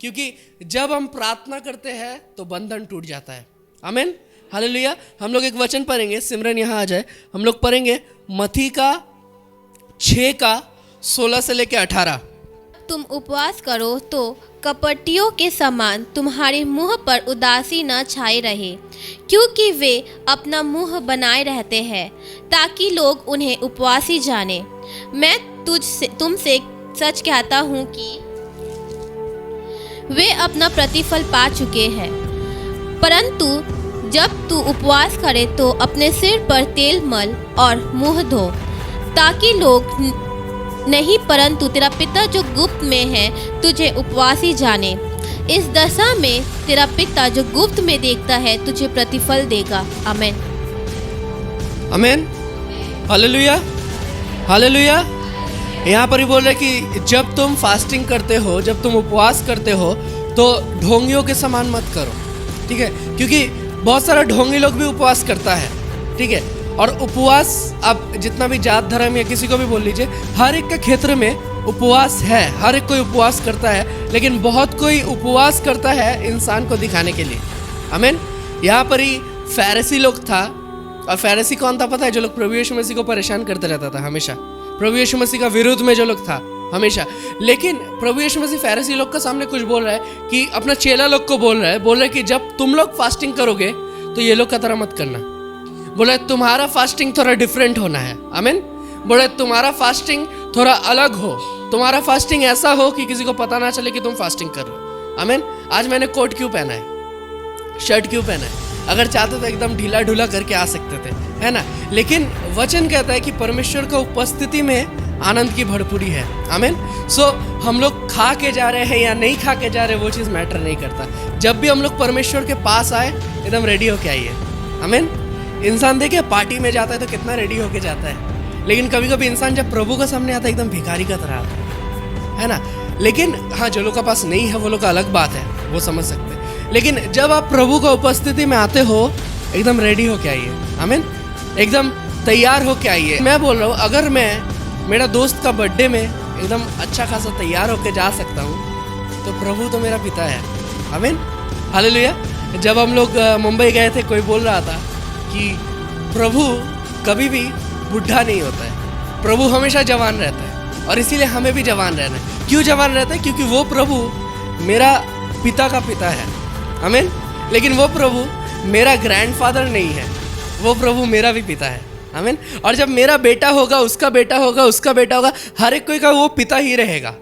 क्योंकि जब हम प्रार्थना करते हैं तो बंधन टूट जाता है। आमीन, हालेलुया। हम लोग एक वचन पढ़ेंगे, सिमरन यहाँ आ जाए। हम लोग पढ़ेंगे मत्ती का 6 का 16 से लेके 18। तुम उपवास करो तो कपटियों के समान तुम्हारे मुंह पर उदासी न छाई रहे, क्योंकि वे अपना मुंह बनाए रहते हैं ताकि लोग उन्हें उपवासी जाने। मैं तुमसे सच कहता हूँ कि वे अपना प्रतिफल पा चुके हैं। परंतु जब तू उपवास करे तो अपने सिर पर तेल मल और मुंह धो, ताकि लोग नहीं परंतु तेरा पिता जो गुप्त में है तुझे उपवासी जाने। इस दशा में तेरा पिता जो गुप्त में देखता है तुझे प्रतिफल देगा। आमीन, आमीन, हालेलुया, हालेलुया। यहाँ पर ही बोल रहे कि जब तुम फास्टिंग करते हो, जब तुम उपवास करते हो तो ढोंगियों के समान मत करो, ठीक है? क्योंकि बहुत सारा ढोंगी लोग भी उपवास करता है, ठीक है? और उपवास, आप जितना भी जात धर्म या किसी को भी बोल लीजिए, हर एक के क्षेत्र में उपवास है, हर एक कोई उपवास करता है, लेकिन बहुत कोई उपवास करता है इंसान को दिखाने के लिए। आमीन। यहाँ पर ही फैरिसी लोग था, और फैरिसी कौन था पता है? जो लोग प्रभु यीशु मसीह को परेशान करते रहता था हमेशा, प्रभु यीशु मसीह का विरोध में जो लोग था हमेशा। लेकिन प्रभु यीशु मसीह फैरिसी लोग के सामने कुछ बोल रहा है कि अपना चेला लोग को बोल रहा है कि जब तुम लोग फास्टिंग करोगे तो ये लोग का तरह मत करना। बोले तुम्हारा फास्टिंग थोड़ा डिफरेंट होना है। आमीन। बोले तुम्हारा फास्टिंग थोड़ा अलग हो, तुम्हारा फास्टिंग ऐसा हो कि किसी को पता ना चले कि तुम फास्टिंग कर रहे हो। आमीन। आज मैंने कोट क्यों पहना है, शर्ट क्यों पहना है? अगर चाहते तो एकदम ढीला ढूला करके आ सकते थे, है ना? लेकिन वचन कहता है कि परमेश्वर का उपस्थिति में आनंद की भरपूरी है। आमीन। सो हम लोग खा के जा रहे हैं या नहीं खा के जा रहे, वो चीज़ मैटर नहीं करता। जब भी हम लोग परमेश्वर के पास आए एकदम रेडी होके आइए। आमीन। इंसान देखिए पार्टी में जाता है तो कितना रेडी होके जाता है, लेकिन कभी कभी इंसान जब प्रभु के सामने आता है एकदम भिखारी का तरह आता है ना? लेकिन हाँ, जो लोग के पास नहीं है वो लोग का अलग बात है, वो समझ सकते हैं। लेकिन जब आप प्रभु का उपस्थिति में आते हो एकदम रेडी होके आइए। आमीन। एकदम तैयार होके आइए। मैं बोल रहा हूँ, अगर मैं मेरा दोस्त का बर्थडे में एकदम अच्छा खासा तैयार होके जा सकता हूँ तो प्रभु तो मेरा पिता है। आमीन, हालेलुया। जब हम लोग मुंबई गए थे, कोई बोल रहा था कि प्रभु कभी भी बुढ़ा नहीं होता है, प्रभु हमेशा जवान रहता है, और इसीलिए हमें भी जवान रहना है। क्यों जवान रहता है? क्योंकि वो प्रभु मेरा पिता का पिता है। आमीन। लेकिन वो प्रभु मेरा ग्रैंडफादर नहीं है, वो प्रभु मेरा भी पिता है। आमीन। और जब मेरा बेटा होगा, उसका बेटा होगा, उसका बेटा होगा, हर एक कोई का वो पिता ही रहेगा,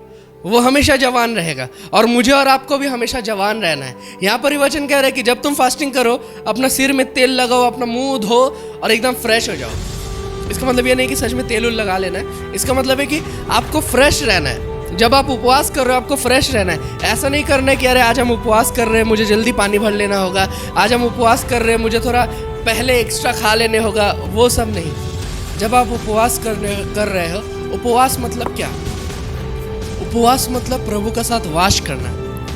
वो हमेशा जवान रहेगा। और मुझे और आपको भी हमेशा जवान रहना है। यहाँ पर ही वचन कह रहा है कि जब तुम फास्टिंग करो अपना सिर में तेल लगाओ, अपना मुंह धो और एकदम फ्रेश हो जाओ। इसका मतलब ये नहीं कि सच में तेल लगा लेना है, इसका मतलब है कि आपको फ्रेश रहना है। जब आप उपवास कर रहे हो आपको फ्रेश रहना है। ऐसा नहीं करना है कि अरे आज हम उपवास कर रहे हैं, मुझे जल्दी पानी भर लेना होगा, आज हम उपवास कर रहे हैं, मुझे थोड़ा पहले एक्स्ट्रा खा लेने होगा, वो सब नहीं। जब आप उपवास कर रहे हो, उपवास मतलब क्या? उपवास मतलब प्रभु का साथ वास करना,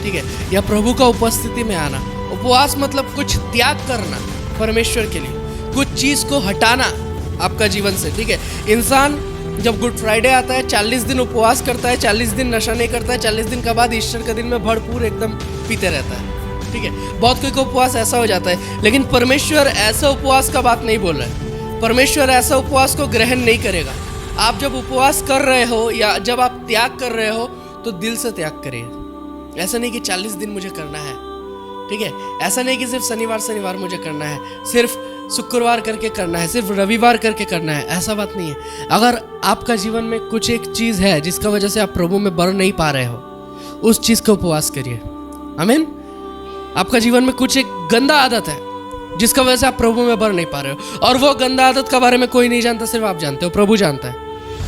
ठीक है, या प्रभु का उपस्थिति में आना। उपवास मतलब कुछ त्याग करना परमेश्वर के लिए, कुछ चीज़ को हटाना आपका जीवन से, ठीक है। इंसान जब गुड फ्राइडे आता है 40 दिन उपवास करता है, 40 दिन नशा नहीं करता है, 40 दिन के बाद ईस्टर के दिन में भरपूर एकदम पीते रहता है, ठीक है। बहुत कोई का उपवास ऐसा हो जाता है, लेकिन परमेश्वर ऐसा उपवास का बात नहीं बोल रहा है। परमेश्वर ऐसा उपवास को ग्रहण नहीं करेगा। आप जब उपवास कर रहे हो या जब आप त्याग कर रहे हो तो दिल से त्याग करिए। ऐसा नहीं कि 40 दिन मुझे करना है, ठीक है। ऐसा नहीं कि सिर्फ शनिवार मुझे करना है, सिर्फ शुक्रवार करके करना है, सिर्फ रविवार करके करना है, ऐसा बात नहीं है। अगर आपका जीवन में कुछ एक चीज़ है जिसका वजह से आप प्रभु में बढ़ नहीं पा रहे हो, उस चीज़ का उपवास करिए। आमीन। आपका जीवन में कुछ एक गंदा आदत है जिसका वजह से आप प्रभु में बढ़ नहीं पा रहे हो, और वो गंदा आदत के बारे में कोई नहीं जानता, सिर्फ आप जानते हो, प्रभु जानता है,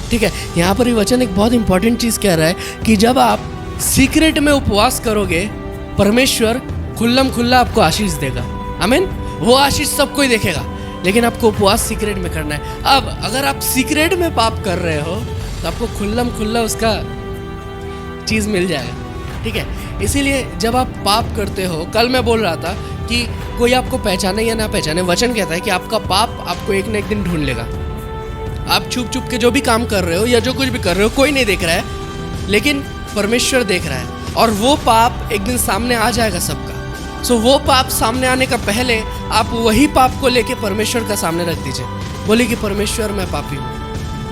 ठीक है। यहाँ पर ये वचन एक बहुत इंपॉर्टेंट चीज़ कह रहा है कि जब आप सीक्रेट में उपवास करोगे परमेश्वर खुल्लम खुल्ला आपको आशीष देगा। आमीन। वो आशीष सबको ही देखेगा, लेकिन आपको उपवास सीक्रेट में करना है। अब अगर आप सीक्रेट में पाप कर रहे हो तो आपको खुल्लम खुल्ला उसका चीज़ मिल जाएगा, ठीक है। इसीलिए जब आप पाप करते हो, कल मैं बोल रहा था कि कोई आपको पहचाने या ना पहचाने, वचन कहता है कि आपका पाप आपको एक न एक दिन ढूंढ लेगा। आप छुप छुप के जो भी काम कर रहे हो या जो कुछ भी कर रहे हो, कोई नहीं देख रहा है, लेकिन परमेश्वर देख रहा है। और वो पाप एक दिन सामने आ जाएगा सबका। सो वो पाप सामने आने का पहले आप वही पाप को लेके परमेश्वर का सामने रख दीजिए, बोले कि परमेश्वर मैं पापी हूँ,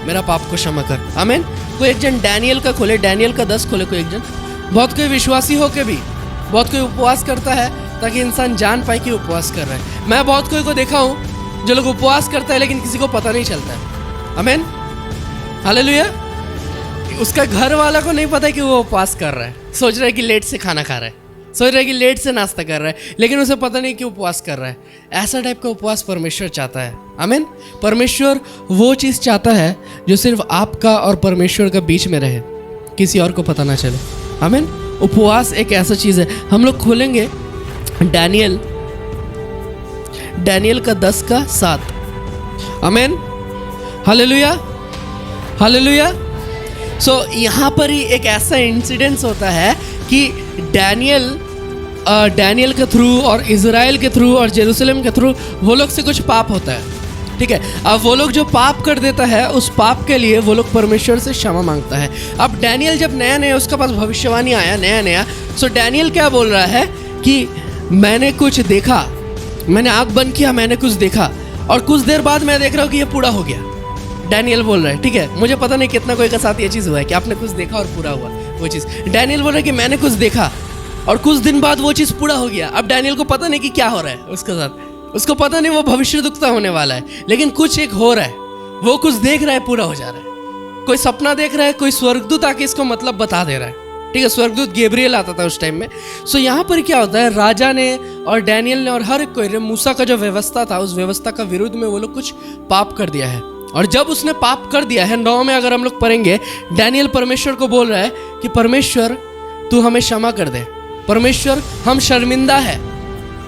मेरा पाप को क्षमा कर। आमीन। कोई एक जन डैनियल का खोले, डैनियल का 10 खोले कोई एक जन। बहुत कोई विश्वासी हो के भी बहुत कोई उपवास करता है ताकि इंसान जान पाए कि उपवास कर रहा है। मैं बहुत कोई को देखा हूँ जो लोग उपवास करता है लेकिन किसी को पता नहीं चलता है। आमीन, हालेलुया। उसका घर वाला को नहीं पता है कि वो उपवास कर रहा है, सोच रहा है कि लेट से खाना खा रहा है, सोच रहा है कि लेट से नाश्ता कर रहा है, लेकिन उसे पता नहीं कि उपवास कर रहा है। ऐसा टाइप का उपवास परमेश्वर चाहता है। आमीन। परमेश्वर वो चीज़ चाहता है जो सिर्फ आपका और परमेश्वर का बीच में रहे, किसी और को पता ना चले। आमीन। उपवास एक ऐसा चीज़ है। हम लोग खोलेंगे डैनियल का 10 का 7। आमीन, हालेलुया, हालेलुया। सो यहाँ पर ही एक ऐसा इंसिडेंस होता है कि डैनियल के थ्रू और इज़राइल के थ्रू और जेरूसलम के थ्रू वो लोग से कुछ पाप होता है। ठीक है, अब वो लोग जो पाप कर देता है उस पाप के लिए वो लोग परमेश्वर से क्षमा मांगता है। अब डैनियल जब नया नया उसके पास भविष्यवाणी आया नया, सो डैनियल क्या बोल रहा है कि मैंने कुछ देखा, मैंने आँख बंद किया, मैंने कुछ देखा और कुछ देर बाद मैं देख रहा हूँ कि ये पूरा हो गया। डैनियल बोल रहा है, ठीक है, मुझे पता नहीं कितना कोई के साथ ये चीज़ हुआ है कि आपने कुछ देखा और पूरा हुआ वो चीज़। डैनियल बोल रहा है कि मैंने कुछ देखा और कुछ दिन बाद वो चीज़ पूरा हो गया। अब डैनियल को पता नहीं कि क्या हो रहा है उसके साथ, उसको पता नहीं वो भविष्यवक्ता होने वाला है, लेकिन कुछ एक हो रहा है, वो कुछ देख रहा है, पूरा हो जा रहा है। कोई सपना देख रहा है, कोई स्वर्गदूत आके इसको मतलब बता दे रहा है। ठीक है, स्वर्गदूत गैब्रिएल आता था उस टाइम में। सो यहाँ पर क्या होता है, राजा ने और डैनियल ने और हर एक कोई मूसा का जो व्यवस्था था उस व्यवस्था का विरुद्ध में वो लोग कुछ पाप कर दिया है। और जब उसने पाप कर दिया है, 9 में अगर हम लोग पढ़ेंगे, डैनियल परमेश्वर को बोल रहा है कि परमेश्वर तू हमें क्षमा कर दे, परमेश्वर हम शर्मिंदा है,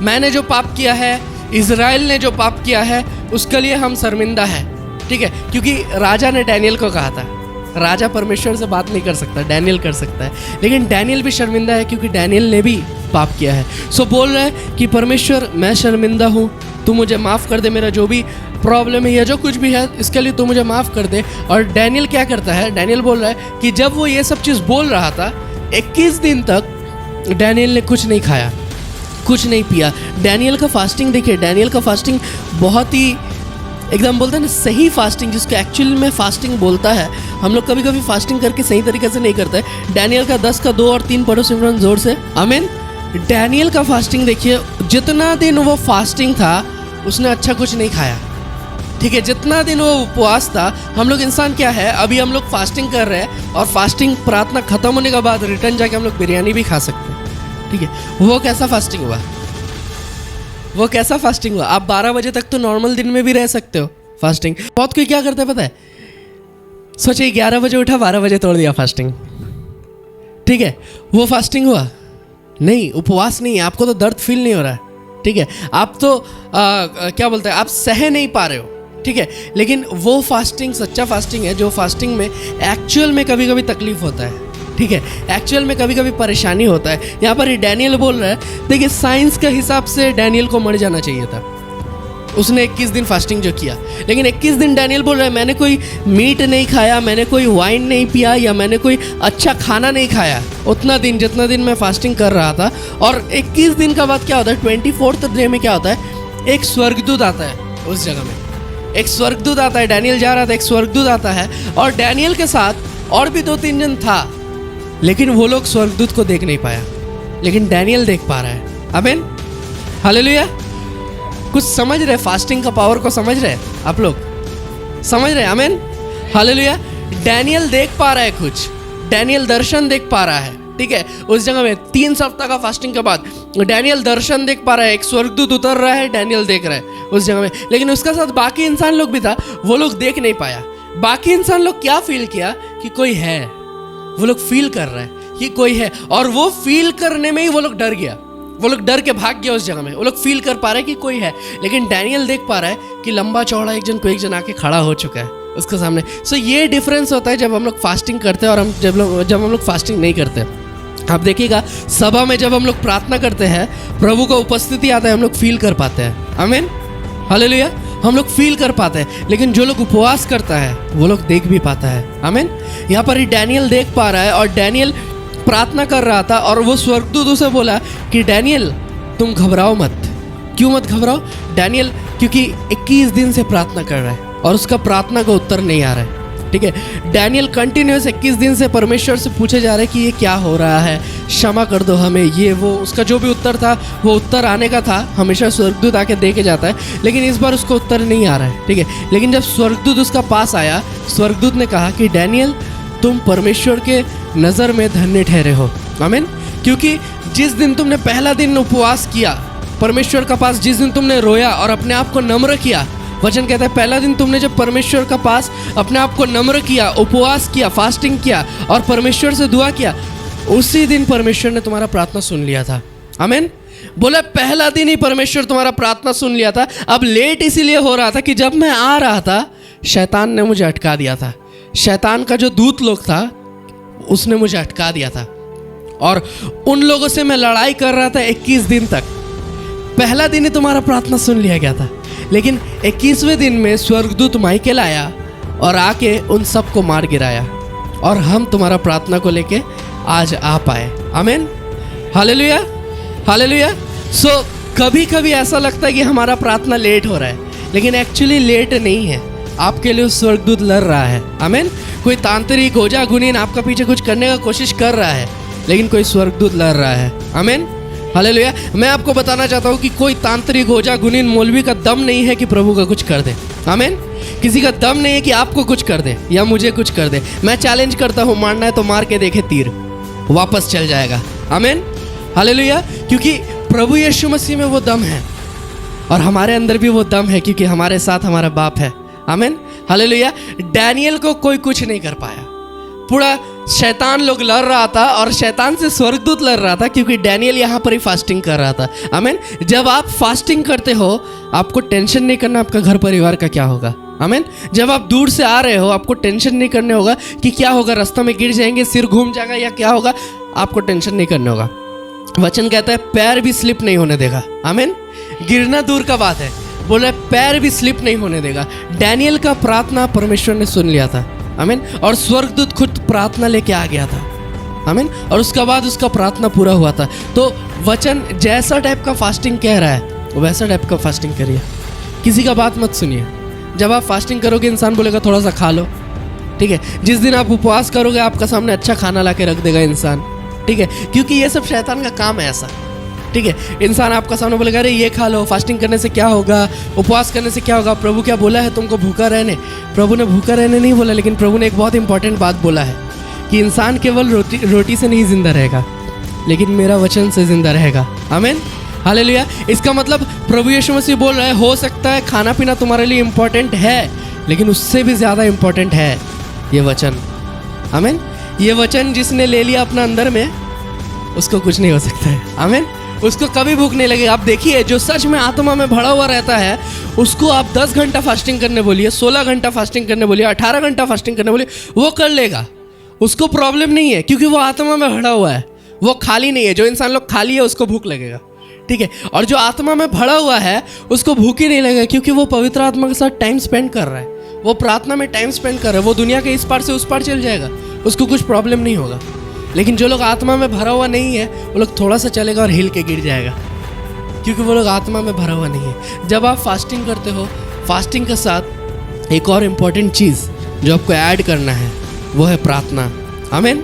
मैंने जो पाप किया है, इज़राइल ने जो पाप किया है उसके लिए हम शर्मिंदा है। ठीक है, क्योंकि राजा ने डैनियल को कहा था, राजा परमेश्वर से बात नहीं कर सकता, डैनियल कर सकता है, लेकिन डैनियल भी शर्मिंदा है क्योंकि डैनियल ने भी पाप किया है। सो बोल रहा है कि परमेश्वर मैं शर्मिंदा हूँ, तू मुझे माफ़ कर दे, मेरा जो भी प्रॉब्लम है या जो कुछ भी है इसके लिए तू मुझे माफ़ कर दे। और डैनियल क्या करता है, डैनियल बोल रहा है कि जब वो ये सब चीज़ बोल रहा था 21 दिन तक डैनियल ने कुछ नहीं खाया, कुछ नहीं पिया। डैनियल का फास्टिंग देखिए, डैनियल का फास्टिंग बहुत ही एकदम बोलते हैं ना सही फास्टिंग, जिसको एक्चुअल में फास्टिंग बोलता है। हम लोग कभी कभी फास्टिंग करके सही तरीके से नहीं करते। डैनियल का 10 का 2 और 3 पढ़ो सिमरन जोर से, आमीन। डैनियल का फास्टिंग देखिए, जितना दिन वो फास्टिंग था उसने अच्छा कुछ नहीं खाया। ठीक है, जितना दिन वो उपवास था, हम लोग इंसान क्या है, अभी हम लोग फास्टिंग कर रहे हैं और फास्टिंग प्रार्थना खत्म होने के बाद रिटर्न जाके हम लोग बिरयानी भी खा सकते हैं। ठीक है, वो कैसा फास्टिंग हुआ, वो कैसा फास्टिंग हुआ। आप 12 बजे तक तो नॉर्मल दिन में भी रह सकते हो फास्टिंग। बहुत कोई क्या करता है पता है, सोचिए 11 बजे उठा, 12 बजे तोड़ दिया फास्टिंग। ठीक है, वो फास्टिंग हुआ नहीं, उपवास नहीं है। आपको तो दर्द फील नहीं हो रहा है, ठीक है, आप तो क्या बोलते हैं, आप सह नहीं पा रहे हो, ठीक है, लेकिन वो फास्टिंग सच्चा फास्टिंग है जो फास्टिंग में एक्चुअल में कभी कभी तकलीफ होता है। ठीक है, एक्चुअल में कभी कभी परेशानी होता है। यहाँ पर डैनियल बोल रहा है, देखिए साइंस के हिसाब से डैनियल को मर जाना चाहिए था, उसने 21 दिन फास्टिंग जो किया, लेकिन 21 दिन डैनियल बोल रहा है मैंने कोई मीट नहीं खाया, मैंने कोई वाइन नहीं पिया, या मैंने कोई अच्छा खाना नहीं खाया उतना दिन जितना दिन मैं फास्टिंग कर रहा था। और 21 दिन का बाद क्या होता है, 24th डे में क्या होता है, एक स्वर्गदूत आता है उस जगह में, एक स्वर्गदूत आता है। डैनियल जा रहा था, एक स्वर्गदूत आता है और डैनियल के साथ और भी 2-3 जन था, लेकिन वो लोग स्वर्गदूत को देख नहीं पाया, लेकिन डैनियल देख पा रहा है। आमीन, हालेलुया। कुछ समझ रहे, फास्टिंग का पावर को समझ रहे आप लोग, समझ रहे, आमीन, हालेलुया। डैनियल देख पा रहा है कुछ, डैनियल दर्शन देख पा रहा है। ठीक है, उस जगह में 3 सप्ताह का फास्टिंग के बाद डैनियल दर्शन देख पा रहा है, एक स्वर्गदूत उतर रहा है, डैनियल देख रहा है उस जगह में, लेकिन उसके साथ बाकी इंसान लोग भी था, वो लोग देख नहीं पाया। बाकी इंसान लोग क्या फील किया कि कोई है, वो लोग फील कर रहे हैं कि कोई है, और वो फील करने में ही वो लोग डर गया, वो लोग डर के भाग गया उस जगह में। वो लोग फील कर पा रहे हैं कि कोई है, लेकिन डैनियल देख पा रहा है कि लंबा चौड़ा एक जन आके खड़ा हो चुका है उसके सामने। सो ये डिफरेंस होता है जब हम लोग फास्टिंग करते हैं और जब हम लोग फास्टिंग नहीं करते। आप देखिएगा सभा में जब हम लोग प्रार्थना करते हैं, प्रभु का उपस्थिति आता है, हम लोग फील कर पाते हैं। आमीन, हालेलुया, हम लोग फील कर पाते हैं। लेकिन जो लोग उपवास करता है वो लोग देख भी पाता है। आमीन, यहाँ पर ही डैनियल देख पा रहा है और डैनियल प्रार्थना कर रहा था और वो स्वर्गदूत उसे बोला कि डैनियल तुम घबराओ मत। क्यों मत घबराओ डैनियल? क्योंकि 21 दिन से प्रार्थना कर रहा है और उसका प्रार्थना का उत्तर नहीं आ रहा है। ठीक है, डैनियल कंटिन्यूस 21 दिन से परमेश्वर से पूछे जा रहे हैं कि ये क्या हो रहा है, क्षमा कर दो हमें, ये वो। उसका जो भी उत्तर था वो उत्तर आने का था, हमेशा स्वर्गदूत आके दे के जाता है, लेकिन इस बार उसको उत्तर नहीं आ रहा है। ठीक है, लेकिन जब स्वर्गदूत उसका पास आया, स्वर्गदूत ने कहा कि डैनियल तुम परमेश्वर के नज़र में धन्य ठहरे हो। आमीन। क्योंकि जिस दिन तुमने पहला दिन उपवास किया परमेश्वर का पास, जिस दिन तुमने रोया और अपने आप को नम्र किया, वचन कहता है पहला दिन तुमने जब परमेश्वर का पास अपने आप को नम्र किया, उपवास किया, फास्टिंग किया और परमेश्वर से दुआ किया, उसी दिन परमेश्वर ने तुम्हारा प्रार्थना सुन लिया था। आमीन। बोले पहला दिन ही परमेश्वर तुम्हारा प्रार्थना सुन लिया था। अब लेट इसीलिए हो रहा था कि जब मैं आ रहा था शैतान ने मुझे अटका दिया था। शैतान का जो दूत लोग था उसने मुझे अटका दिया था और उन लोगों से मैं लड़ाई कर रहा था 21 दिन तक। पहला दिन ही तुम्हारा प्रार्थना सुन लिया गया था, लेकिन 21वें दिन में स्वर्गदूत माइकेल आया और आके उन सबको मार गिराया और हम तुम्हारा प्रार्थना को लेके आज आ पाए। आमीन। हालेलुया, हालेलुया। सो कभी कभी ऐसा लगता है कि हमारा प्रार्थना लेट हो रहा है, लेकिन एक्चुअली लेट नहीं है। आपके लिए स्वर्गदूत लड़ रहा है। आमीन। कोई तांत्रिक ओझा गुनीन आपका पीछे कुछ करने का कोशिश कर रहा है, लेकिन कोई स्वर्गदूत लड़ रहा है। आमीन। हालेलुया। मैं आपको बताना चाहता हूँ कि कोई तांत्रिक ओझा गुनीन मौलवी का दम नहीं है कि प्रभु का कुछ कर दे। आमीन। किसी का दम नहीं है कि आपको कुछ कर दे या मुझे कुछ कर दे। मैं चैलेंज करता हूँ, मारना है तो मार के देखे, तीर वापस चल जाएगा। आमीन। हालेलुया। क्योंकि प्रभु यीशु मसीह में वो दम है और हमारे अंदर भी वो दम है, क्योंकि हमारे साथ हमारा बाप है। आमीन। हालेलुया। डैनियल को कोई कुछ नहीं कर पाया। पूरा शैतान लोग लड़ रहा था और शैतान से स्वर्गदूत लड़ रहा था, क्योंकि डैनियल यहाँ पर ही फास्टिंग कर रहा था। आमीन। जब आप फास्टिंग करते हो आपको टेंशन नहीं करना आपका घर परिवार का क्या होगा। आमीन। जब आप दूर से आ रहे हो आपको टेंशन नहीं करने होगा कि क्या होगा, रास्ता में गिर जाएंगे, सिर घूम जाएगा या क्या होगा, आपको टेंशन नहीं करने होगा। वचन कहता है पैर भी स्लिप नहीं होने देगा। आमीन। गिरना दूर का बात है, बोले पैर भी स्लिप नहीं होने देगा। डैनियल का प्रार्थना परमेश्वर ने सुन लिया था। आमीन। और स्वर्गदूत खुद प्रार्थना लेके आ गया था। आमीन। और उसके बाद उसका प्रार्थना पूरा हुआ था। तो वचन जैसा टाइप का फास्टिंग कह रहा है वैसा टाइप का फास्टिंग करिए, किसी का बात मत सुनिए। जब आप फास्टिंग करोगे इंसान बोलेगा थोड़ा सा खा लो, ठीक है। जिस दिन आप उपवास करोगे आपका सामने अच्छा खाना ला के रख देगा इंसान, ठीक है, क्योंकि ये सब शैतान का काम है ऐसा, ठीक है। इंसान आपका सामने बोलेगा अरे ये खा लो, फास्टिंग करने से क्या होगा, उपवास करने से क्या होगा, प्रभु क्या बोला है तुमको भूखा रहने। प्रभु ने भूखा रहने नहीं बोला, लेकिन प्रभु ने एक बहुत इंपॉर्टेंट बात बोला है कि इंसान केवल रोटी से नहीं जिंदा रहेगा, लेकिन मेरा वचन से जिंदा रहेगा। आमीन। हालेलुया। इसका मतलब प्रभु यीशु मसीह बोल रहे हैं हो सकता है खाना पीना तुम्हारे लिए इंपॉर्टेंट है, लेकिन उससे भी ज़्यादा इंपॉर्टेंट है ये वचन। आमीन। ये वचन जिसने ले लिया अपना अंदर में उसको कुछ नहीं हो सकता है। आमीन। उसको कभी भूख नहीं लगेगी। आप देखिए जो सच में आत्मा में भरा हुआ रहता है उसको आप 10 घंटा फास्टिंग करने बोलिए, 16 घंटा फास्टिंग करने बोलिए, 18 घंटा फास्टिंग करने बोलिए, वो कर लेगा, उसको प्रॉब्लम नहीं है, क्योंकि वो आत्मा में भरा हुआ है, वो खाली नहीं है। जो इंसान लोग खाली है उसको भूख लगेगा, ठीक है। और जो आत्मा में भरा हुआ है उसको भूख ही नहीं लगेगा, क्योंकि वो पवित्र आत्मा के साथ टाइम स्पेंड कर रहा है, वो प्रार्थना में टाइम स्पेंड कर रहा है, वो दुनिया के इस पार से उस पार चल जाएगा, उसको कुछ प्रॉब्लम नहीं होगा। लेकिन जो लोग आत्मा में भरा हुआ नहीं है वो लोग थोड़ा सा चलेगा और हिल के गिर जाएगा, क्योंकि वो लोग आत्मा में भरा हुआ नहीं है। जब आप फास्टिंग करते हो, फास्टिंग के साथ एक और इम्पॉर्टेंट चीज़ जो आपको ऐड करना है वो है प्रार्थना। आमीन।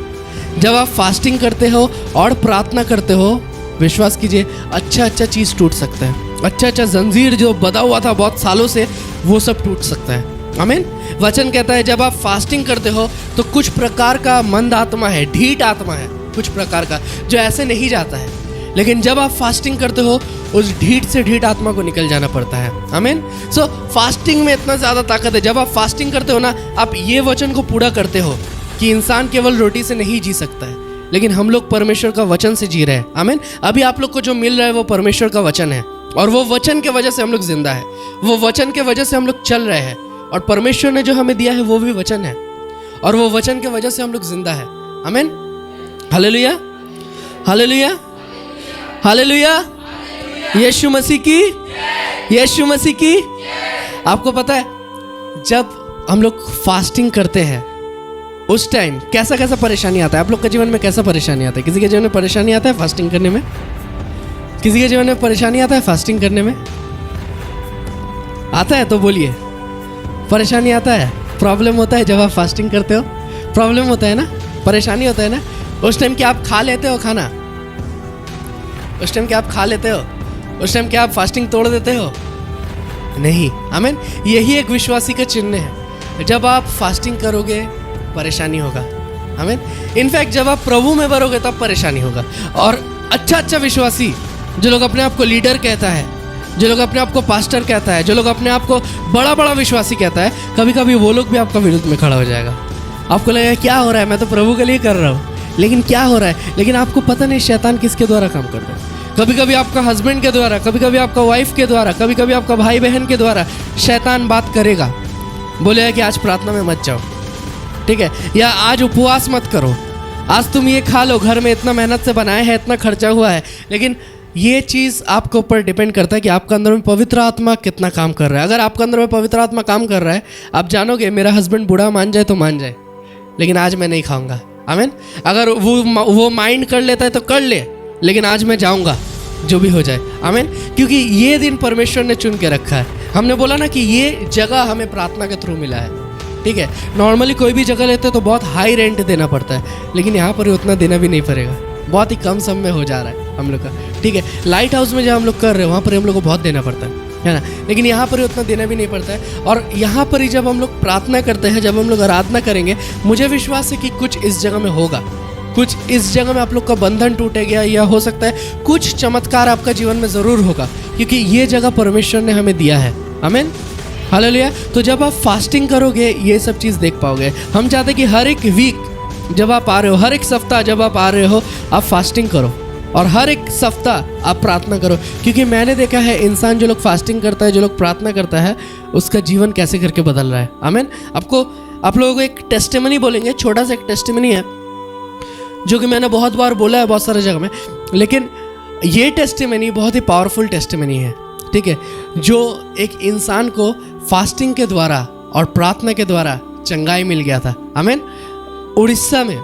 जब आप फास्टिंग करते हो और प्रार्थना करते हो, विश्वास कीजिए अच्छा चीज़ टूट सकता है, अच्छा जंजीर जो बंधा हुआ था बहुत सालों से वो सब टूट सकता है। आमीन। वचन कहता है जब आप फास्टिंग करते हो तो कुछ प्रकार का मंद आत्मा है, ढीठ आत्मा है, कुछ प्रकार का जो ऐसे नहीं जाता है, लेकिन जब आप फास्टिंग करते हो उस ढीठ से ढीठ आत्मा को निकल जाना पड़ता है। आमीन। सो फास्टिंग में इतना ज़्यादा ताकत है। जब आप फास्टिंग करते हो ना, आप ये वचन को पूरा करते हो कि इंसान केवल रोटी से नहीं जी सकता है, लेकिन हम लोग परमेश्वर का वचन से जी रहे हैं। आमीन। अभी आप लोग को जो मिल रहा है वो परमेश्वर का वचन है, और वो वचन के वजह से हम लोग जिंदा है, वो वचन के वजह से हम लोग चल रहे हैं, और परमेश्वर ने जो हमें दिया है वो भी वचन है, और वो वचन के वजह से हम लोग जिंदा है। आमीन। हालेलुया, हालेलुया, हालेलुया। यीशु मसीह की, यीशु मसीह की। आपको पता है जब हम लोग फास्टिंग करते हैं उस टाइम कैसा कैसा परेशानी आता है? आप लोग के जीवन में कैसा परेशानी आता है? किसी के जीवन में परेशानी आता है फास्टिंग करने में? किसी के जीवन में परेशानी आता है फास्टिंग करने में? आता है तो बोलिए। परेशानी आता है, प्रॉब्लम होता है जब आप फास्टिंग करते हो? प्रॉब्लम होता है ना, परेशानी होता है ना? उस टाइम क्या आप खा लेते हो खाना? उस टाइम क्या आप खा लेते हो? उस टाइम क्या आप फास्टिंग तोड़ देते हो? नहीं। आमीन। यही एक विश्वासी का चिन्ह है। जब आप फास्टिंग करोगे परेशानी होगा। आमीन। इनफैक्ट जब आप प्रभु में भरोगे तब परेशानी होगा। और अच्छा विश्वासी जो लोग अपने आप को लीडर कहता है, जो लोग अपने आप को पास्टर कहता है, जो लोग अपने आप को बड़ा विश्वासी कहता है, कभी कभी वो लोग भी आपका विरुद्ध में खड़ा हो जाएगा। आपको लगेगा क्या हो रहा है, मैं तो प्रभु के लिए कर रहा हूँ, लेकिन क्या हो रहा है? लेकिन आपको पता नहीं शैतान किसके द्वारा काम करता है। कभी कभी आपका हस्बैंड के द्वारा, कभी कभी आपका वाइफ के द्वारा, कभी कभी आपका भाई बहन के द्वारा शैतान बात करेगा, बोलेगा कि आज प्रार्थना में मत जाओ, ठीक है, या आज उपवास मत करो, आज तुम ये खा लो, घर में इतना मेहनत से बनाया है, इतना खर्चा हुआ है। लेकिन ये चीज़ आपके ऊपर डिपेंड करता है कि आपका अंदर में पवित्र आत्मा कितना काम कर रहा है। अगर आपका अंदर में पवित्र आत्मा काम कर रहा है, आप जानोगे मेरा हस्बैंड बूढ़ा मान जाए तो मान जाए, लेकिन आज मैं नहीं खाऊंगा। आमीन। अगर वो माइंड कर लेता है तो कर ले, लेकिन आज मैं जाऊंगा जो भी हो जाए। आमीन। क्योंकि ये दिन परमेश्वर ने चुन के रखा है। हमने बोला ना कि ये जगह हमें प्रार्थना के थ्रू मिला है, ठीक है। नॉर्मली कोई भी जगह लेते तो बहुत हाई रेंट देना पड़ता है, लेकिन यहाँ पर उतना देना भी नहीं पड़ेगा, बहुत ही कम सम में हो जा रहा है हम लोग का, ठीक है। लाइट हाउस में जब हम लोग कर रहे हैं वहाँ पर हम लोग को बहुत देना पड़ता है ना, लेकिन यहाँ पर उतना देना भी नहीं पड़ता है। और यहाँ पर ही जब हम लोग प्रार्थना करते हैं, जब हम लोग आराधना करेंगे, मुझे विश्वास है कि कुछ इस जगह में होगा, कुछ इस जगह में आप लोग का बंधन टूटेगा, या हो सकता है कुछ चमत्कार आपका जीवन में ज़रूर होगा, क्योंकि ये जगह परमेश्वर ने हमें दिया है। आमीन। हालेलुया। तो जब आप फास्टिंग करोगे ये सब चीज़ देख पाओगे। हम चाहते हैं कि हर एक वीक जब आप आ रहे हो, हर एक सप्ताह जब आप आ रहे हो, आप फास्टिंग करो, और हर एक सप्ताह आप प्रार्थना करो। क्योंकि मैंने देखा है इंसान जो लोग फास्टिंग करता है, जो लोग प्रार्थना करता है, उसका जीवन कैसे करके बदल रहा है। आमीन। आप लोगों को एक टेस्टिमनी बोलेंगे, छोटा सा एक टेस्टिमनी है जो कि मैंने बहुत बार बोला है बहुत सारे जगह में, लेकिन ये टेस्टिमनी बहुत ही पावरफुल टेस्टिमनी है, ठीक है। जो एक इंसान को फास्टिंग के द्वारा और प्रार्थना के द्वारा चंगाई मिल गया था। आमीन। उड़ीसा में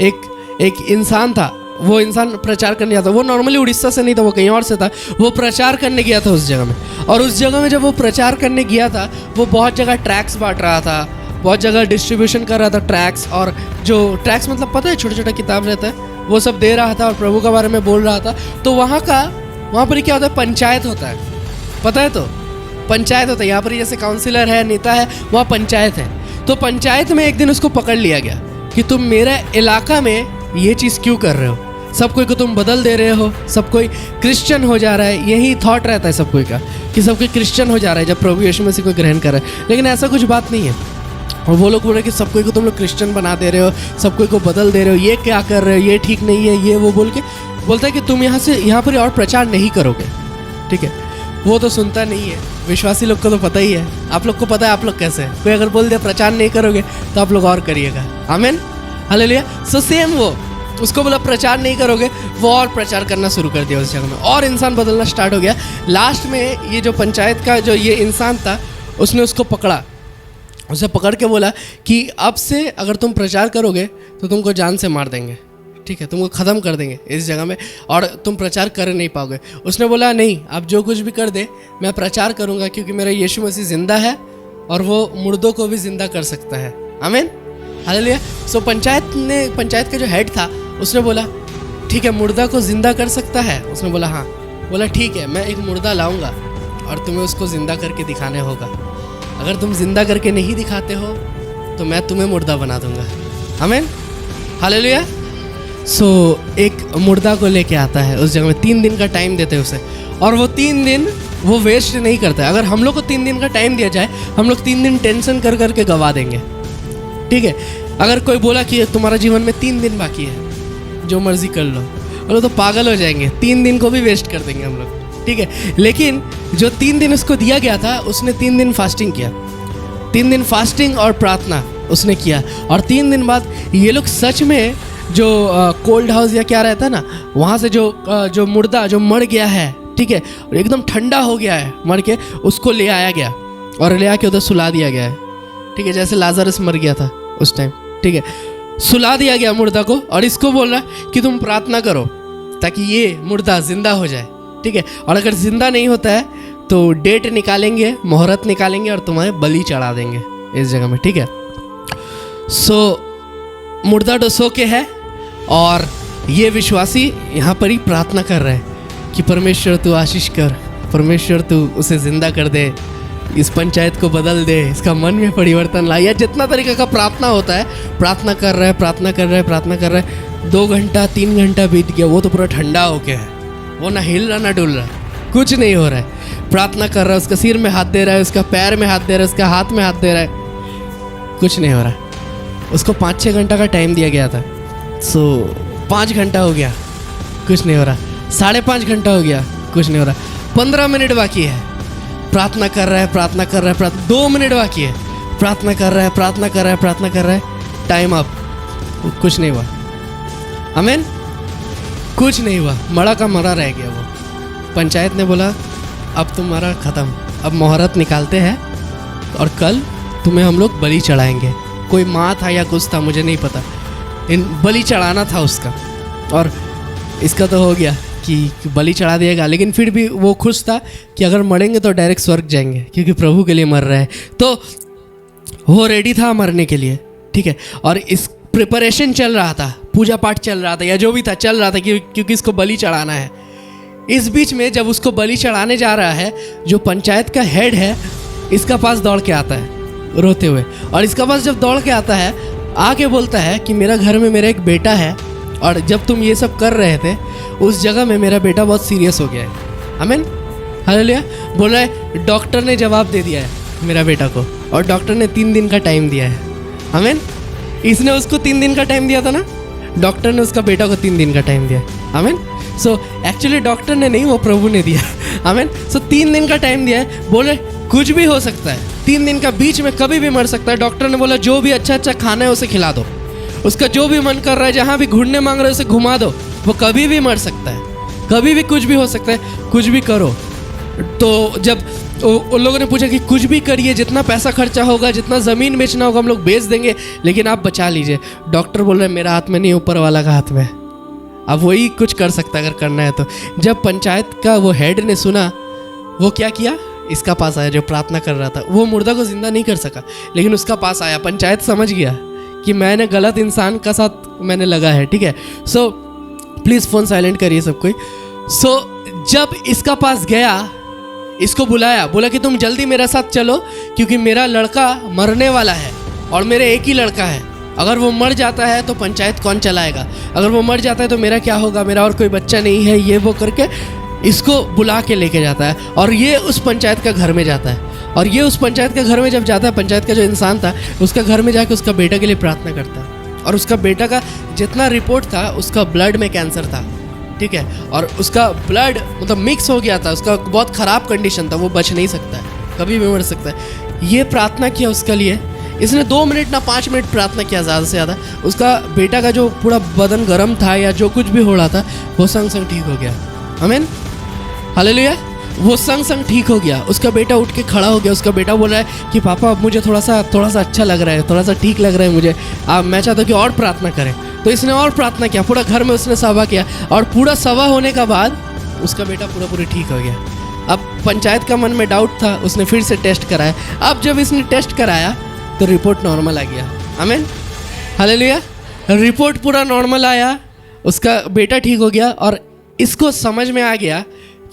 एक इंसान था, वो इंसान प्रचार करने गया था। वो नॉर्मली उड़ीसा से नहीं था, वो कहीं और से था। वो प्रचार करने गया था उस जगह में, और उस जगह में जब वो प्रचार करने गया था, वो बहुत जगह ट्रैक्स बांट रहा था, बहुत जगह डिस्ट्रीब्यूशन कर रहा था ट्रैक्स, और जो ट्रैक्स मतलब पता है छोटा छोटा किताब रहता है, वो सब दे रहा था और प्रभु के बारे में बोल रहा था। तो वहाँ पर क्या होता है, पंचायत होता है, पता है? तो पंचायत होता है। यहाँ पर जैसे काउंसिलर है, नेता है, वहाँ पंचायत है। तो पंचायत में एक दिन उसको पकड़ लिया गया कि तुम मेरे इलाका में ये चीज़ क्यों कर रहे हो, सब कोई को तुम बदल दे रहे हो, सब कोई क्रिश्चियन हो जा रहा है। यही थॉट रहता है सब कोई का कि सब कोई क्रिश्चियन हो जा रहा है जब प्रभु यीशु मसीह को ग्रहण कर रहा है, लेकिन ऐसा कुछ बात नहीं है। और वो लोग बोल रहे कि सब कोई को तुम लोग क्रिश्चियन बना दे रहे हो, सब कोई को बदल दे रहे हो, ये क्या कर रहे हो, ये ठीक नहीं है, ये वो बोल के बोलता है कि तुम यहाँ पर और प्रचार नहीं करोगे, ठीक है। वो तो सुनता नहीं है। विश्वासी लोग को तो पता ही है, आप लोग को पता है आप लोग कैसे हैं। कोई अगर बोल दिया प्रचार नहीं करोगे तो आप लोग और करिएगा। आमीन। हालेलुया। सो सेम वो उसको बोला प्रचार नहीं करोगे, वो और प्रचार करना शुरू कर दिया उस जगह में, और इंसान बदलना स्टार्ट हो गया। लास्ट में ये जो पंचायत का जो ये इंसान था, उसने उसको पकड़ा, उसे पकड़ के बोला कि अब से अगर तुम प्रचार करोगे तो तुमको जान से मार देंगे, ठीक है, तुमको ख़त्म कर देंगे इस जगह में, और तुम प्रचार कर नहीं पाओगे। उसने बोला नहीं, आप जो कुछ भी कर दे मैं प्रचार करूँगा, क्योंकि मेरा यीशु मसीह ज़िंदा है और वो मुर्दों को भी ज़िंदा कर सकता है। आमीन। हालेलुया। सो पंचायत का जो हेड था उसने बोला ठीक है, मुर्दा को ज़िंदा कर सकता है? उसने बोला हाँ। बोला ठीक है, मैं एक मुर्दा लाऊंगा और तुम्हें उसको ज़िंदा करके दिखाने होगा। अगर तुम ज़िंदा करके नहीं दिखाते हो तो मैं तुम्हें मुर्दा बना दूंगा। आमीन। हालेलुया। सो एक मुर्दा को लेके आता है उस जगह में, 3 दिन का टाइम देते हैं उसे, और वो 3 दिन वो वेस्ट नहीं करता है। अगर हम लोग को 3 दिन का टाइम दिया जाए, हम लोग 3 दिन टेंशन कर करके गवा देंगे, ठीक है। अगर कोई बोला कि तुम्हारा जीवन में 3 दिन बाकी है, जो मर्जी कर लो, और तो पागल हो जाएंगे, 3 दिन को भी वेस्ट कर देंगे हम लोग, ठीक है। लेकिन जो 3 दिन उसको दिया गया था, उसने 3 दिन फास्टिंग किया, 3 दिन फास्टिंग और प्रार्थना उसने किया, और 3 दिन बाद ये लोग सच में जो कोल्ड हाउस या क्या रहता है ना, वहाँ से जो मुर्दा जो मर गया है, ठीक है, एकदम ठंडा हो गया है मर के, उसको ले आया गया और ले आके उधर सुला दिया गया है, ठीक है, जैसे लाजरस मर गया था उस टाइम, ठीक है, सुला दिया गया मुर्दा को, और इसको बोल रहा है कि तुम प्रार्थना करो ताकि ये मुर्दा जिंदा हो जाए, ठीक है। और अगर जिंदा नहीं होता है तो डेट निकालेंगे, मुहूर्त निकालेंगे और तुम्हें बलि चढ़ा देंगे इस जगह में, ठीक है। सो मुर्दा डसो के है, और ये विश्वासी यहाँ पर ही प्रार्थना कर रहे हैं कि परमेश्वर तू आशीष कर, परमेश्वर तू उसे ज़िंदा कर दे, इस पंचायत को बदल दे, इसका मन में परिवर्तन ला। या जितना तरीके का प्रार्थना होता है, प्रार्थना कर रहा है, प्रार्थना कर रहा है, प्रार्थना कर रहा है। 2 घंटा 3 घंटा बीत गया, वो तो पूरा ठंडा हो गया है, वो ना हिल रहा ना डुल रहा, कुछ नहीं हो रहा है। प्रार्थना कर रहा है, उसका सिर में हाथ दे रहा है, उसका पैर में हाथ दे रहा है, उसका हाथ में हाथ दे रहा है, कुछ नहीं हो रहा है। उसको 5-6 घंटा का टाइम दिया गया था, सो 5 घंटा हो गया, कुछ नहीं हो रहा। 5.5 घंटा हो गया, कुछ नहीं हो रहा। 15 मिनट बाकी है, प्रार्थना कर रहा है, प्रार्थना कर रहा है, 2 मिनट बाकी है, प्रार्थना कर रहा है, प्रार्थना कर रहा है, प्रार्थना कर रहा है, टाइम अप, कुछ नहीं हुआ। आमीन, कुछ नहीं हुआ, मरा का मरा रह गया वो। पंचायत ने बोला अब तुम्हारा ख़त्म, अब मुहूर्त निकालते हैं और कल तुम्हें हम लोग बलि चढ़ाएंगे। कोई माँ था या कुछ था, मुझे नहीं पता, इन बलि चढ़ाना था उसका। और इसका तो हो गया कि बलि चढ़ा दिएगा, लेकिन फिर भी वो खुश था कि अगर मरेंगे तो डायरेक्ट स्वर्ग जाएंगे, क्योंकि प्रभु के लिए मर रहे हैं। तो वो रेडी था मरने के लिए, ठीक है। और इस प्रिपरेशन चल रहा था, पूजा पाठ चल रहा था, या जो भी था चल रहा था, क्योंकि इसको बलि चढ़ाना है। इस बीच में जब उसको बलि चढ़ाने जा रहा है, जो पंचायत का हेड है इसका पास दौड़ के आता है रोते हुए। और इसका पास जब दौड़ के आता है, आके बोलता है कि मेरा घर में मेरा एक बेटा है, और जब तुम ये सब कर रहे थे उस जगह में मेरा बेटा बहुत सीरियस हो गया है। आमीन, हालेलुया। बोल रहा है डॉक्टर ने जवाब दे दिया है मेरा बेटा को, और डॉक्टर ने 3 दिन का टाइम दिया है। आमीन, इसने उसको 3 दिन का टाइम दिया था ना, डॉक्टर ने उसका बेटा को 3 दिन का टाइम दिया। आमीन। सो एक्चुअली डॉक्टर ने नहीं, वो प्रभु ने दिया। आमीन। सो 3 दिन का टाइम दिया है। बोले कुछ भी हो सकता है, 3 दिन का बीच में कभी भी मर सकता है। डॉक्टर ने बोला जो भी अच्छा अच्छा खाना है उसे खिला दो, उसका जो भी मन कर रहा है, जहाँ भी घूमने मांग रहा है उसे घुमा दो, वो कभी भी मर सकता है, कभी भी कुछ भी हो सकता है, कुछ भी करो। तो जब उन लोगों ने पूछा कि कुछ भी करिए, जितना पैसा खर्चा होगा, जितना ज़मीन बेचना होगा हम लोग बेच देंगे, लेकिन आप बचा लीजिए। डॉक्टर बोल रहे मेरा हाथ में नहीं, ऊपर वाला का हाथ में, अब वही कुछ कर सकता है अगर करना है तो। जब पंचायत का वो हेड ने सुना, वो क्या किया, इसका पास आया जो प्रार्थना कर रहा था। वो मुर्दा को जिंदा नहीं कर सका, लेकिन उसका पास आया। पंचायत समझ गया कि मैंने गलत इंसान का साथ मैंने लगा है, ठीक है। सो प्लीज़ फ़ोन साइलेंट करिए सब कोई। सो जब इसका पास गया, इसको बुलाया, बोला कि तुम जल्दी मेरे साथ चलो, क्योंकि मेरा लड़का मरने वाला है और मेरे एक ही लड़का है। अगर वो मर जाता है तो पंचायत कौन चलाएगा, अगर वो मर जाता है तो मेरा क्या होगा, मेरा और कोई बच्चा नहीं है, ये वो करके इसको बुला के लेके जाता है। और ये उस पंचायत का घर में जाता है, और ये उस पंचायत के घर में जब जाता है, पंचायत का जो इंसान था उसका घर में जाके उसका बेटा के लिए प्रार्थना करता है। और उसका बेटा का जितना रिपोर्ट था, उसका ब्लड में कैंसर था, ठीक है, और उसका ब्लड मतलब मिक्स हो गया था, उसका बहुत ख़राब कंडीशन था, वो बच नहीं सकता है, कभी भी मर सकता है। ये प्रार्थना किया उसके लिए, इसने 2 मिनट ना 5 मिनट प्रार्थना किया ज़्यादा से ज़्यादा। उसका बेटा का जो पूरा बदन गर्म था या जो कुछ भी हो रहा था, वो संग संग ठीक हो गया। आमीन, हालेलुया। वो संग संग ठीक हो गया। उसका बेटा उठ के खड़ा हो गया। उसका बेटा बोल रहा है कि पापा अब मुझे थोड़ा सा अच्छा लग रहा है, थोड़ा सा ठीक लग रहा है मुझे, मैं चाहता हूँ कि और प्रार्थना करें। तो इसने और प्रार्थना किया, पूरा घर में उसने सभा किया, और पूरा सभा होने का बाद उसका बेटा पूरा ठीक हो गया। अब पंचायत का मन में डाउट था, उसने फिर से टेस्ट कराया। अब जब इसने टेस्ट कराया तो रिपोर्ट नॉर्मल आ गया। आमीन, हालेलुया। रिपोर्ट पूरा नॉर्मल आया, उसका बेटा ठीक हो गया, और इसको समझ में आ गया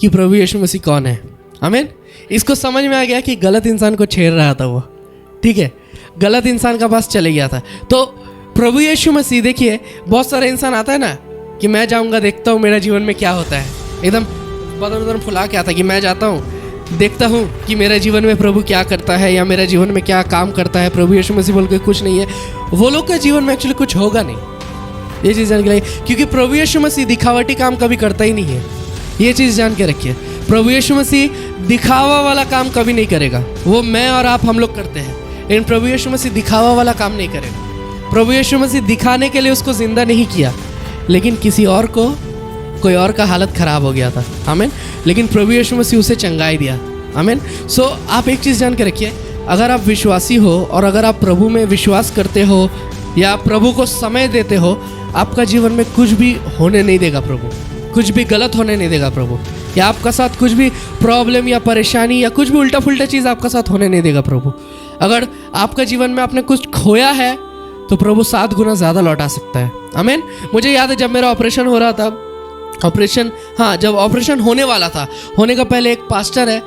कि प्रभु यीशु मसीह कौन है। आमीन। इसको समझ में आ गया कि गलत इंसान को छेड़ रहा था वो, ठीक है, गलत इंसान का पास चले गया था। तो प्रभु यीशु मसीह, देखिए बहुत सारे इंसान आता है ना कि मैं जाऊंगा, देखता हूँ मेरा जीवन में क्या होता है, एकदम बदन फुला के आता है कि मैं जाता हूँ, देखता हूँ कि मेरे जीवन में प्रभु क्या करता है, या मेरे जीवन में क्या काम करता है। प्रभु यीशु मसीह बोल के कुछ नहीं है, वो लोग के जीवन में एक्चुअली कुछ होगा नहीं। ये चीज़ जान के लगे, क्योंकि प्रभु यीशु मसीह दिखावटी काम कभी करता ही नहीं है। ये चीज़ जान के रखिए, प्रभु यीशु मसीह दिखावा वाला काम कभी नहीं करेगा। वो मैं और आप हम लोग करते हैं, लेकिन प्रभु यीशु मसीह दिखावा वाला काम नहीं करेगा। प्रभु यीशु मसीह दिखाने के लिए उसको जिंदा नहीं किया, लेकिन किसी और को, कोई और का हालत ख़राब हो गया था। आमीन। लेकिन प्रभु यीशु मसीह उसे चंगाई दिया। आमीन। सो आप एक चीज़ जान के रखिए, अगर आप विश्वासी हो और अगर आप प्रभु में विश्वास करते हो, या आप प्रभु को समय देते हो, आपका जीवन में कुछ भी होने नहीं देगा प्रभु, कुछ भी गलत होने नहीं देगा प्रभु, या आपका साथ कुछ भी प्रॉब्लम या परेशानी या कुछ भी उल्टा पुल्टा चीज़ आपका साथ होने नहीं देगा प्रभु। अगर आपका जीवन में आपने कुछ खोया है तो प्रभु 7 गुना ज़्यादा लौटा सकता है। आमीन। मुझे याद है जब मेरा ऑपरेशन हो रहा था, जब ऑपरेशन होने वाला था, होने का पहले एक पास्टर है,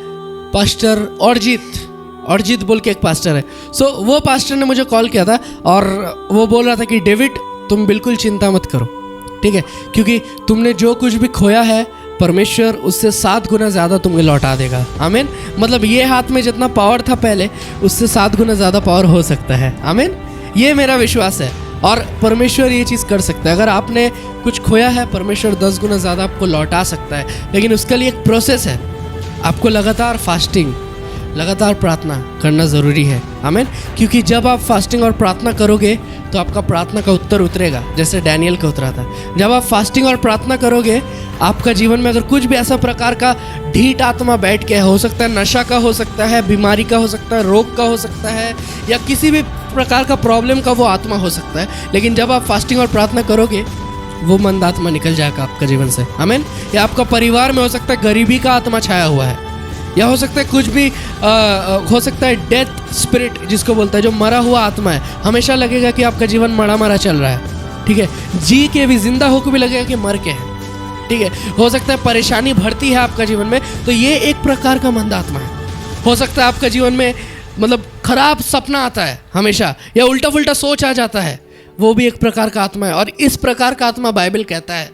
पास्टर औरजीत बोल के एक पास्टर है। वो पास्टर ने मुझे कॉल किया था और वो बोल रहा था कि डेविड तुम बिल्कुल चिंता मत करो, ठीक है, क्योंकि तुमने जो कुछ भी खोया है परमेश्वर उससे 7 गुना ज़्यादा तुम्हें लौटा देगा। आमीन। मतलब ये हाथ में जितना पावर था पहले, उससे 7 गुना ज़्यादा पावर हो सकता है। आमीन। ये मेरा विश्वास है और परमेश्वर ये चीज़ कर सकता है। अगर आपने कुछ खोया है, परमेश्वर 10 गुना ज़्यादा आपको लौटा सकता है, लेकिन उसके लिए एक प्रोसेस है। आपको लगातार फास्टिंग, लगातार प्रार्थना करना ज़रूरी है। आमीन। क्योंकि जब आप फास्टिंग और प्रार्थना करोगे तो आपका प्रार्थना का उत्तर उतरेगा, जैसे डैनियल का उतरा था। जब आप फास्टिंग और प्रार्थना करोगे, आपका जीवन में अगर कुछ भी ऐसा प्रकार का ढीठ आत्मा बैठ के हो सकता है, नशा का हो सकता है, बीमारी का हो सकता है, रोग का हो सकता है, या किसी भी प्रकार का प्रॉब्लम का वो आत्मा हो सकता है, लेकिन जब आप फास्टिंग और प्रार्थना करोगे वो मंद आत्मा निकल जाएगा आपका जीवन से। आमीन। या आपका परिवार में हो सकता है गरीबी का आत्मा छाया हुआ है, या हो सकता है कुछ भी हो सकता है डेथ स्पिरिट जिसको बोलता है, जो मरा हुआ आत्मा है। हमेशा लगेगा कि आपका जीवन मरा मरा चल रहा है, ठीक है, जी के भी, जिंदा होकर भी लगेगा कि मर के है, ठीक है। हो सकता है परेशानी बढ़ती है आपका जीवन में, तो ये एक प्रकार का मंद आत्मा है। हो सकता है आपका जीवन में मतलब खराब सपना आता है हमेशा, या उल्टा पुल्टा सोच आ जाता है, वो भी एक प्रकार का आत्मा है। और इस प्रकार का आत्मा बाइबल कहता है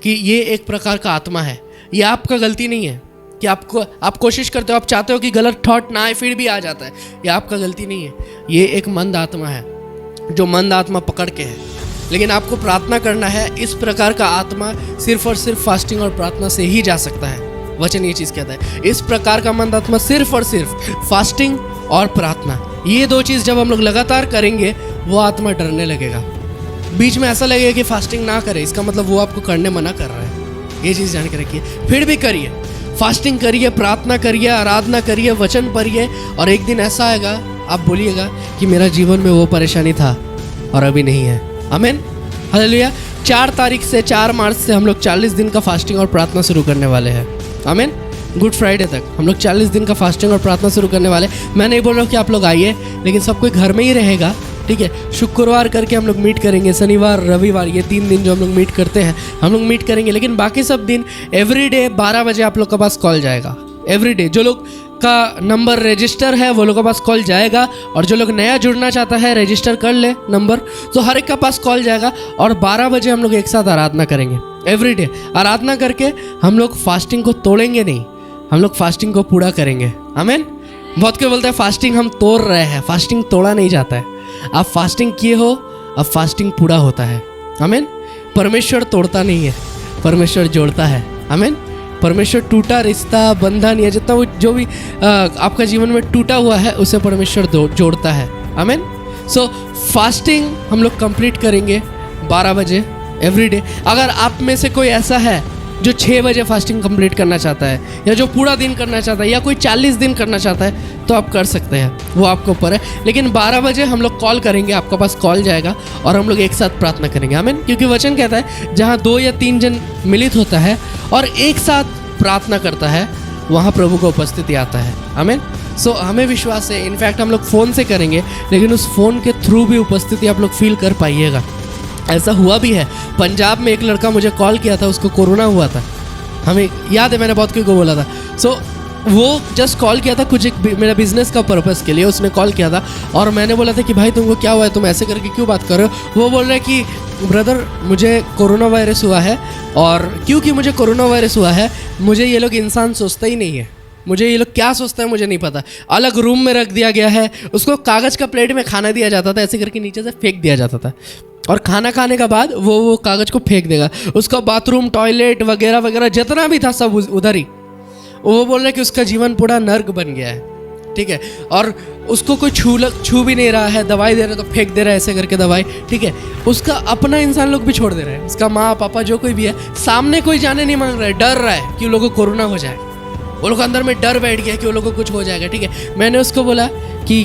कि ये एक प्रकार का आत्मा है। ये आपका गलती नहीं है कि आप कोशिश करते हो, आप चाहते हो कि गलत थॉट ना आए, फिर भी आ जाता है। ये आपका गलती नहीं है, ये एक मंद आत्मा है जो मंद आत्मा पकड़ के है। लेकिन आपको प्रार्थना करना है। इस प्रकार का आत्मा सिर्फ और सिर्फ फास्टिंग और प्रार्थना से ही जा सकता है। वचन ये चीज़ कहता है, इस प्रकार का मंद आत्मा सिर्फ और सिर्फ फास्टिंग और प्रार्थना, ये 2 चीज़ जब हम लोग लगातार करेंगे, वो आत्मा डरने लगेगा। बीच में ऐसा लगेगा कि फास्टिंग ना करे, इसका मतलब वो आपको करने मना कर रहा है। ये चीज़ जान के रखिए। फिर भी करिए, फास्टिंग करिए, प्रार्थना करिए, आराधना करिए, वचन पढ़िए, और एक दिन ऐसा आएगा आप बोलिएगा कि मेरा जीवन में वो परेशानी था और अभी नहीं है। आमीन। हालेलुया। 4 तारीख से 4 मार्च से हम लोग 40 दिन का फास्टिंग और प्रार्थना शुरू करने वाले हैं। आमीन। गुड फ्राइडे तक हम लोग 40 दिन का फास्टिंग और प्रार्थना शुरू करने वाले। मैं नहीं बोल रहा हूँ कि आप लोग आइए, लेकिन सब कोई घर में ही रहेगा, ठीक है। शुक्रवार करके हम लोग मीट करेंगे, शनिवार रविवार, ये 3 दिन जो हम लोग मीट करते हैं हम लोग मीट करेंगे। लेकिन बाकी सब दिन एवरीडे 12 बजे आप लोग के पास कॉल जाएगा। एवरीडे जो लोग का नंबर रजिस्टर है वो लोग के पास कॉल जाएगा, और जो लोग नया जुड़ना चाहता है रजिस्टर कर ले नंबर, तो हर एक के पास कॉल जाएगा। और 12 बजे हम लोग एक साथ आराधना करेंगे। एवरीडे आराधना करके हम लोग फास्टिंग को तोड़ेंगे नहीं, हम लोग फास्टिंग को पूरा करेंगे। आमीन। बहुत कोई बोलता है फास्टिंग हम तोड़ रहे हैं, फास्टिंग तोड़ा नहीं जाता है। आप फास्टिंग किए हो, अब फास्टिंग पूरा होता है। आमीन। परमेश्वर तोड़ता नहीं है, परमेश्वर जोड़ता है। आमीन। परमेश्वर टूटा रिश्ता, बंधन, या जितना वो जो भी आपका जीवन में टूटा हुआ है उसे परमेश्वर जोड़ता है। आमीन। सो फास्टिंग हम लोग कंप्लीट करेंगे 12 बजे एवरीडे। अगर आप में से कोई ऐसा है जो 6 बजे फास्टिंग कंप्लीट करना चाहता है, या जो पूरा दिन करना चाहता है, या कोई 40 दिन करना चाहता है, तो आप कर सकते हैं, वो आपके ऊपर है। लेकिन 12 बजे हम लोग कॉल करेंगे, आपके पास कॉल जाएगा और हम लोग एक साथ प्रार्थना करेंगे। आमीन। क्योंकि वचन कहता है जहाँ 2 या 3 जन मिलित होता है और एक साथ प्रार्थना करता है, वहाँ प्रभु का उपस्थिति आता है। आमीन। सो हमें विश्वास है, इनफैक्ट हम लोग फ़ोन से करेंगे, लेकिन उस फ़ोन के थ्रू भी उपस्थिति आप लोग फील कर पाइएगा। ऐसा हुआ भी है। पंजाब में एक लड़का मुझे कॉल किया था, उसको कोरोना हुआ था, हमें याद है, मैंने बहुत कोई को बोला था। सो वो जस्ट कॉल किया था कुछ एक मेरा बिजनेस का पर्पस के लिए, उसने कॉल किया था, और मैंने बोला था कि भाई तुमको क्या हुआ है, तुम ऐसे करके क्यों बात कर रहे हो। वो बोल रहे हैं कि ब्रदर मुझे कोरोना वायरस हुआ है, और क्योंकि मुझे कोरोना वायरस हुआ है, मुझे ये लोग इंसान सोचता ही नहीं है, मुझे ये लोग क्या सोचता है मुझे नहीं पता। अलग रूम में रख दिया गया है, उसको कागज़ का प्लेट में खाना दिया जाता था, ऐसे करके नीचे से फेंक दिया जाता था, और खाना खाने के बाद वो कागज़ को फेंक देगा। उसका बाथरूम, टॉयलेट वगैरह वगैरह जितना भी था सब उधर ही। वो बोल रहा है कि उसका जीवन पूरा नर्क बन गया है, ठीक है, और उसको कोई छू भी नहीं रहा है, दवाई दे रहे तो फेंक दे रहा है ऐसे करके दवाई, ठीक है। उसका अपना इंसान लोग भी छोड़ दे रहे हैं, उसका माँ पापा जो कोई भी है, सामने कोई जाने नहीं मांग रहा है, डर रहा है कि उन लोगों को कोरोना हो जाए। वो लोग अंदर में डर बैठ गया कि वो लोगों को कुछ हो जाएगा, ठीक है। मैंने उसको बोला कि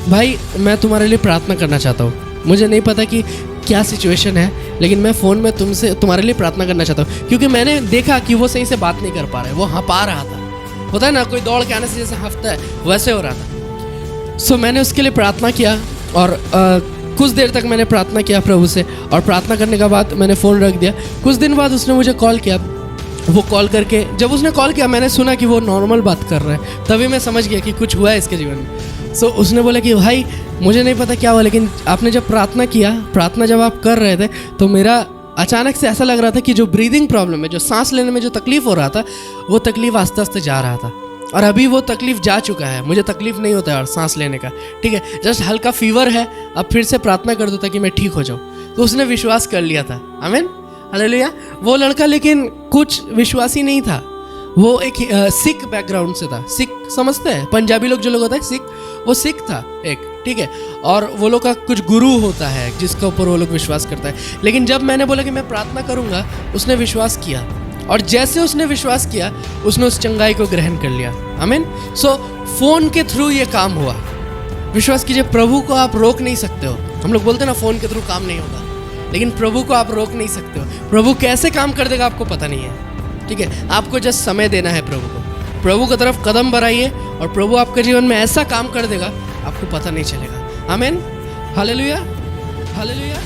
भाई मैं तुम्हारे लिए प्रार्थना करना चाहता हूँ, मुझे नहीं पता कि क्या सिचुएशन है, लेकिन मैं फ़ोन में तुम्हारे लिए प्रार्थना करना चाहता हूँ, क्योंकि मैंने देखा कि वो सही से बात नहीं कर पा रहे, वो हाँपा रहा था। होता है ना, कोई दौड़ के आने से जैसे हाँफता है, वैसे हो रहा था। सो मैंने उसके लिए प्रार्थना किया और कुछ देर तक मैंने प्रार्थना किया प्रभु से, और प्रार्थना करने के बाद मैंने फ़ोन रख दिया। कुछ दिन बाद उसने मुझे कॉल किया। वो कॉल करके, जब उसने कॉल किया, मैंने सुना कि वो नॉर्मल बात कर रहा है, तभी मैं समझ गया कि कुछ हुआ है इसके जीवन में। सो उसने बोला कि भाई मुझे नहीं पता क्या हुआ, लेकिन आपने जब प्रार्थना किया, प्रार्थना जब आप कर रहे थे, तो मेरा अचानक से ऐसा लग रहा था कि जो ब्रीदिंग प्रॉब्लम है, जो सांस लेने में जो तकलीफ़ हो रहा था, वो तकलीफ़ आस्ते आस्ते जा रहा था, और अभी वो तकलीफ़ जा चुका है। मुझे तकलीफ़ नहीं होता है और सांस लेने का, ठीक है, जस्ट हल्का फीवर है। अब फिर से प्रार्थना कर दो ताकि मैं ठीक हो जाऊँ। तो उसने विश्वास कर लिया था। आमीन, हालेलुया। वो लड़का लेकिन कुछ विश्वासी नहीं था। वो एक सिख बैकग्राउंड से था। सिख समझते हैं, पंजाबी लोग जो लोग होता है सिख, वो सिख था एक, ठीक है। और वो लोग का कुछ गुरु होता है जिसके ऊपर वो लोग विश्वास करता है। लेकिन जब मैंने बोला कि मैं प्रार्थना करूँगा, उसने विश्वास किया, और जैसे उसने विश्वास किया, उसने उस चंगाई को ग्रहण कर लिया। आमीन। सो फ़ोन के थ्रू ये काम हुआ। विश्वास कीजिए, प्रभु को आप रोक नहीं सकते हो। हम लोग बोलते हैं ना, फ़ोन के थ्रू काम नहीं होगा, लेकिन प्रभु को आप रोक नहीं सकते हो। प्रभु कैसे काम कर देगा आपको पता नहीं है, ठीक है। आपको जस्ट समय देना है प्रभु को। प्रभु की तरफ कदम बढ़ाइए और प्रभु आपके जीवन में ऐसा काम कर देगा, आपको पता नहीं चलेगा। आमीन, हालेलुया, हालेलुया।